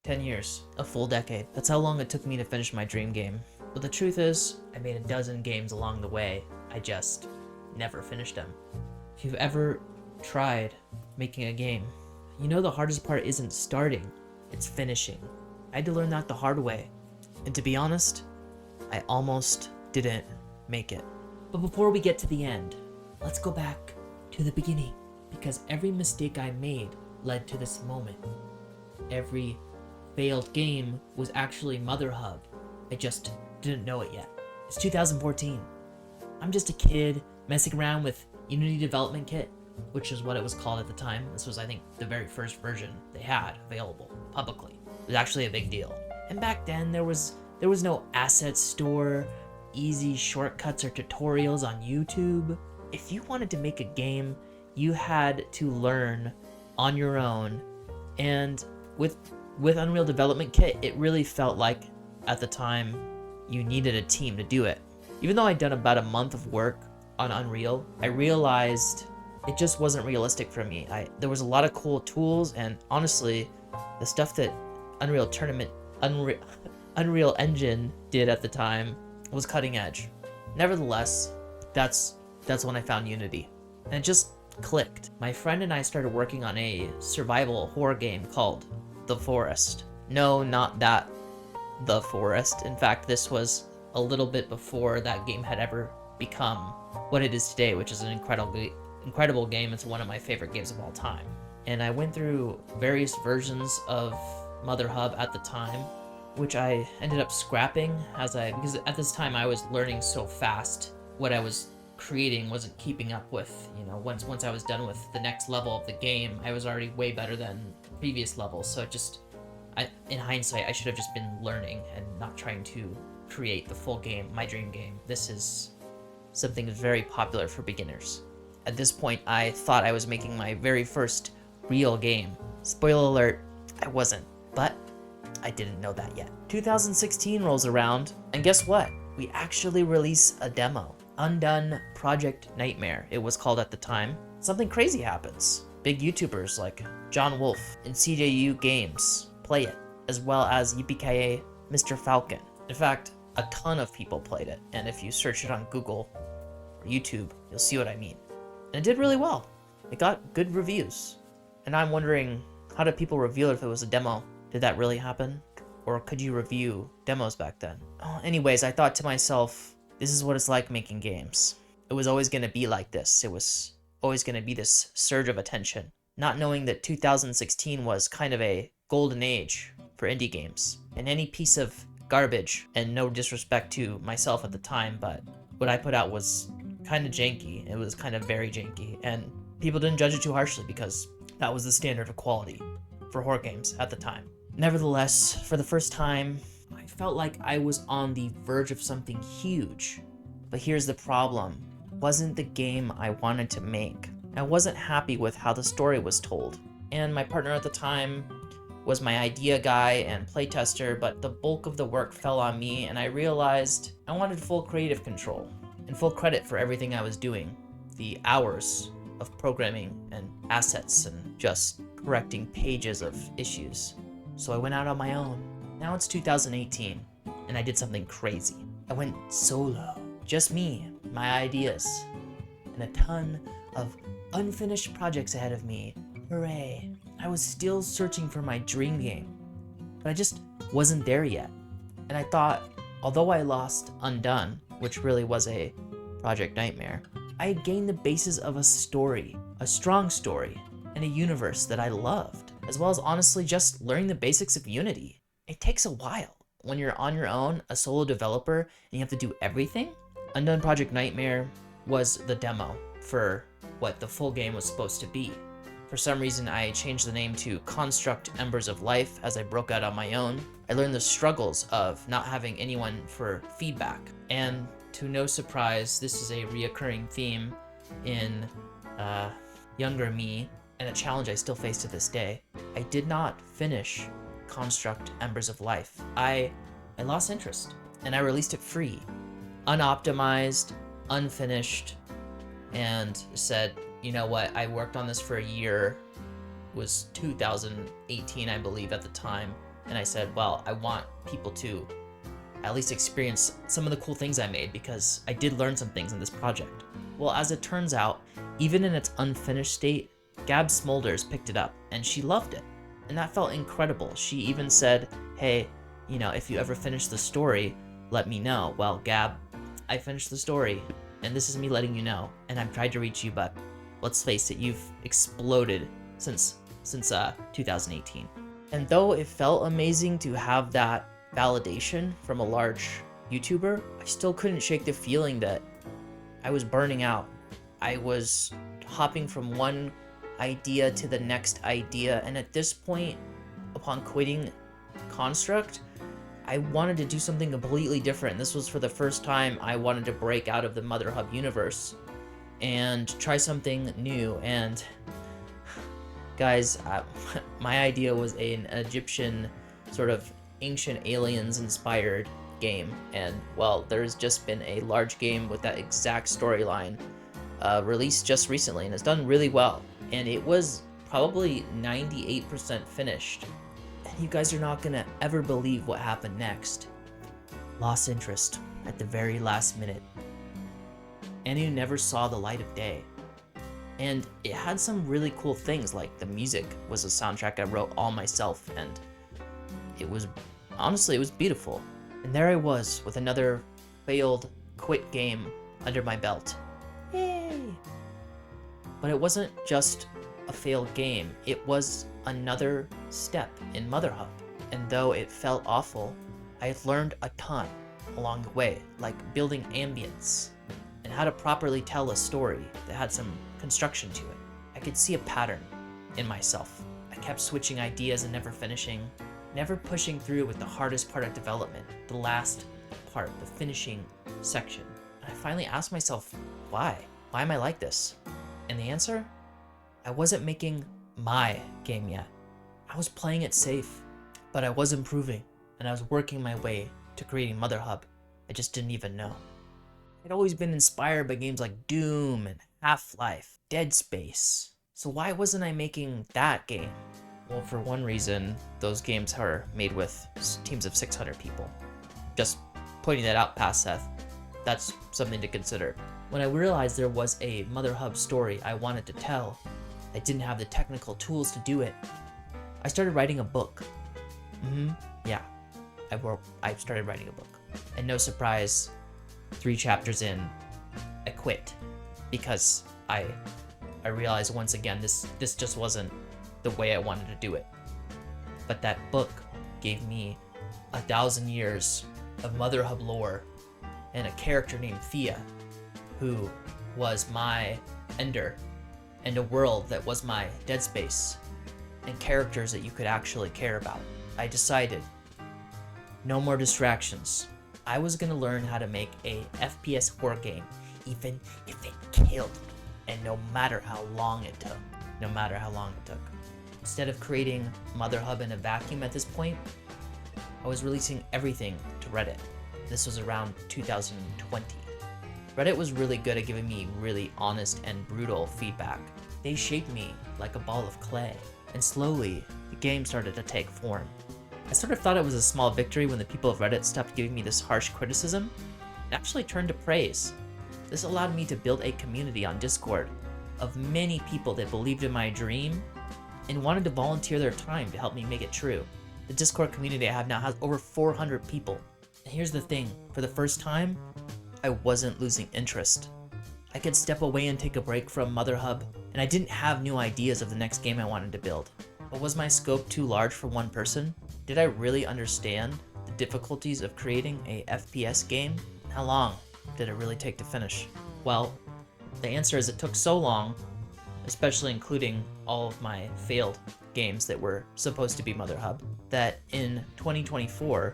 10 years. A full decade. That's how long it took me to finish my dream game. But the truth is, I made a dozen games along the way. I just never finished them. If you've ever tried making a game, you know the hardest part isn't starting, it's finishing. I had to learn that the hard way. And to be honest, I almost didn't make it. But before we get to the end, let's go back to the beginning, because every mistake I made led to this moment. Every failed game was actually Mother Hub. I just didn't know it yet. It's 2014. I'm just a kid messing around with Unity Development Kit, which is what it was called at the time. This was, I think, the very first version they had available publicly. It was actually a big deal. And back then, there was no asset store, easy shortcuts or tutorials on YouTube. If you wanted to make a game, you had to learn on your own. And with Unreal Development Kit, it really felt like, at the time, you needed a team to do it. Even though I'd done about a month of work on Unreal, I realized it just wasn't realistic for me. There was a lot of cool tools, and honestly, the stuff that Unreal Engine did at the time was cutting edge. Nevertheless, that's when I found Unity, and it just clicked. My friend and I started working on a survival horror game called The Forest. No, not that The Forest. In fact, this was a little bit before that game had ever become what it is today, which is an incredible game. It's one of my favorite games of all time. And I went through various versions of Mother Hub at the time, which I ended up scrapping because at this time I was learning so fast. What I was creating wasn't keeping up with, once I was done with the next level of the game, I was already way better than previous levels. So in hindsight, I should have just been learning and not trying to create the full game, my dream game. This is something that's very popular for beginners. At this point, I thought I was making my very first real game. Spoiler alert, I wasn't, but I didn't know that yet. 2016 rolls around, and guess what? We actually release a demo. Undone Project Nightmare, it was called at the time. Something crazy happens. Big YouTubers like John Wolf and CJU Games play it, as well as UPKA Mr. Falcon. In fact, a ton of people played it, and if you search it on Google or YouTube, you'll see what I mean. And it did really well. It got good reviews. And I'm wondering, how did people review it if it was a demo? Did that really happen? Or could you review demos back then? Anyways, I thought to myself, this is what it's like making games. It was always going to be like this. It was always going to be this surge of attention. Not knowing that 2016 was kind of a golden age for indie games. And any piece of garbage, and no disrespect to myself at the time, but what I put out was kind of janky. It was kind of very janky. And people didn't judge it too harshly because that was the standard of quality for horror games at the time. Nevertheless, for the first time, I felt like I was on the verge of something huge. But here's the problem. It wasn't the game I wanted to make. I wasn't happy with how the story was told. And my partner at the time was my idea guy and playtester, but the bulk of the work fell on me, and I realized I wanted full creative control and full credit for everything I was doing. The hours of programming and assets and just correcting pages of issues. So I went out on my own. Now it's 2018, and I did something crazy. I went solo. Just me, my ideas, and a ton of unfinished projects ahead of me. Hooray. I was still searching for my dream game, but I just wasn't there yet. And I thought, although I lost Undone, which really was a Project Nightmare, I had gained the basis of a story, a strong story, and a universe that I loved, as well as honestly just learning the basics of Unity. It takes a while. When you're on your own, a solo developer, and you have to do everything. Undone Project Nightmare was the demo for what the full game was supposed to be. For some reason, I changed the name to Construct Embers of Life as I broke out on my own. I learned the struggles of not having anyone for feedback. And to no surprise, this is a reoccurring theme in younger me, and a challenge I still face to this day. I did not finish Construct Embers of Life. I lost interest, and I released it free, unoptimized, unfinished, and said, you know what, I worked on this for a year. It was 2018, I believe, at the time. And I said, well, I want people to at least experience some of the cool things I made because I did learn some things in this project. Well, as it turns out, even in its unfinished state, Gab Smulders picked it up and she loved it. And that felt incredible. She even said, hey, you know, if you ever finish the story, let me know. Well, Gab, I finished the story and this is me letting you know. And I've tried to reach you, but let's face it, you've exploded since 2018. And though it felt amazing to have that validation from a large YouTuber, I still couldn't shake the feeling that I was burning out. I was hopping from one idea to the next idea, and at this point, upon quitting Construct, I wanted to do something completely different. This was for the first time I wanted to break out of the Mother Hub universe and try something new. And guys, my idea was an Egyptian sort of ancient aliens inspired game, and well, there's just been a large game with that exact storyline released just recently, and it's done really well, and it was probably 98% finished. And you guys are not gonna ever believe what happened next. Lost interest at the very last minute, and you never saw the light of day. And it had some really cool things, like the music was a soundtrack I wrote all myself, and it was, honestly, it was beautiful. And there I was with another failed quit game under my belt. Yay! But it wasn't just a failed game, it was another step in Mother Hub. And though it felt awful, I learned a ton along the way, like building ambience and how to properly tell a story that had some construction to it. I could see a pattern in myself. I kept switching ideas and never finishing, never pushing through with the hardest part of development, the last part, the finishing section. And I finally asked myself, why? Why am I like this? And the answer? I wasn't making my game yet. I was playing it safe, but I was improving, and I was working my way to creating Mother Hub. I just didn't even know. I'd always been inspired by games like Doom and Half-Life, Dead Space. So why wasn't I making that game? Well, for one reason, those games are made with teams of 600 people. Just pointing that out past Seth, that's something to consider. When I realized there was a Mother Hub story I wanted to tell, I didn't have the technical tools to do it. I started writing a book. Yeah, I started writing a book. And no surprise, 3 chapters in, I quit because I realized once again this just wasn't the way I wanted to do it. But that book gave me 1,000 years of Mother Hub lore and a character named Thea, who was my Ender, and a world that was my Dead Space, and characters that you could actually care about. I decided, no more distractions. I was gonna learn how to make a FPS horror game, even if it killed me, and no matter how long it took. Instead of creating Mother Hub in a vacuum at this point, I was releasing everything to Reddit. This was around 2020. Reddit was really good at giving me really honest and brutal feedback. They shaped me like a ball of clay, and slowly, the game started to take form. I sort of thought it was a small victory when the people of Reddit stopped giving me this harsh criticism and actually turned to praise. This allowed me to build a community on Discord of many people that believed in my dream and wanted to volunteer their time to help me make it true. The Discord community I have now has over 400 people. And here's the thing, for the first time, I wasn't losing interest. I could step away and take a break from Mother Hub, and I didn't have new ideas of the next game I wanted to build. But was my scope too large for one person? Did I really understand the difficulties of creating a FPS game? How long did it really take to finish? Well, the answer is it took so long, especially including all of my failed games that were supposed to be Mother Hub, that in 2024,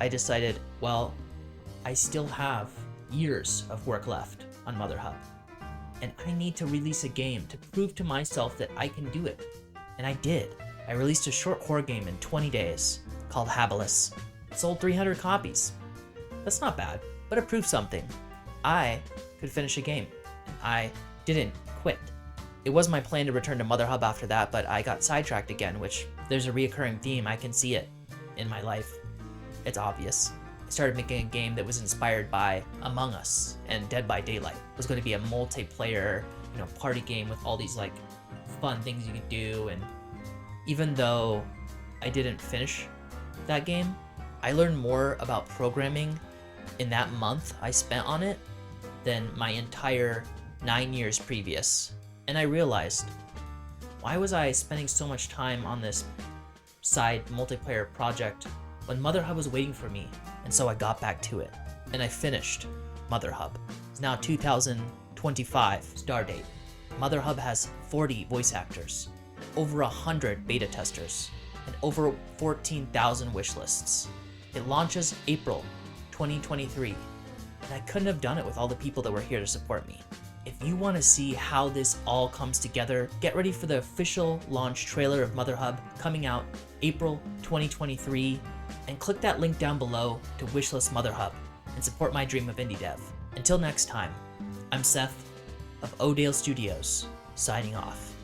I decided, well, I still have years of work left on Mother Hub, and I need to release a game to prove to myself that I can do it. And I did. I released a short horror game in 20 days called Habilis. It sold 300 copies. That's not bad, but it proved something. I could finish a game, and I didn't quit. It was my plan to return to Mother Hub after that, but I got sidetracked again, which there's a reoccurring theme. I can see it in my life. It's obvious. I started making a game that was inspired by Among Us and Dead by Daylight. It was going to be a multiplayer, party game with all these like fun things you could do. And even though I didn't finish that game, I learned more about programming in that month I spent on it than my entire 9 years previous. And I realized, why was I spending so much time on this side multiplayer project when Mother Hub was waiting for me? And so I got back to it, and I finished Mother Hub. It's now 2025 star date. Mother Hub has 40 voice actors, over 100 beta testers, and over 14,000 wish lists. It launches April 2023, and I couldn't have done it with all the people that were here to support me. If you want to see how this all comes together, get ready for the official launch trailer of Mother Hub coming out April 2023, and click that link down below to wishlist Mother Hub and support my dream of indie dev. Until next time, I'm Seth of Odale Studios, signing off.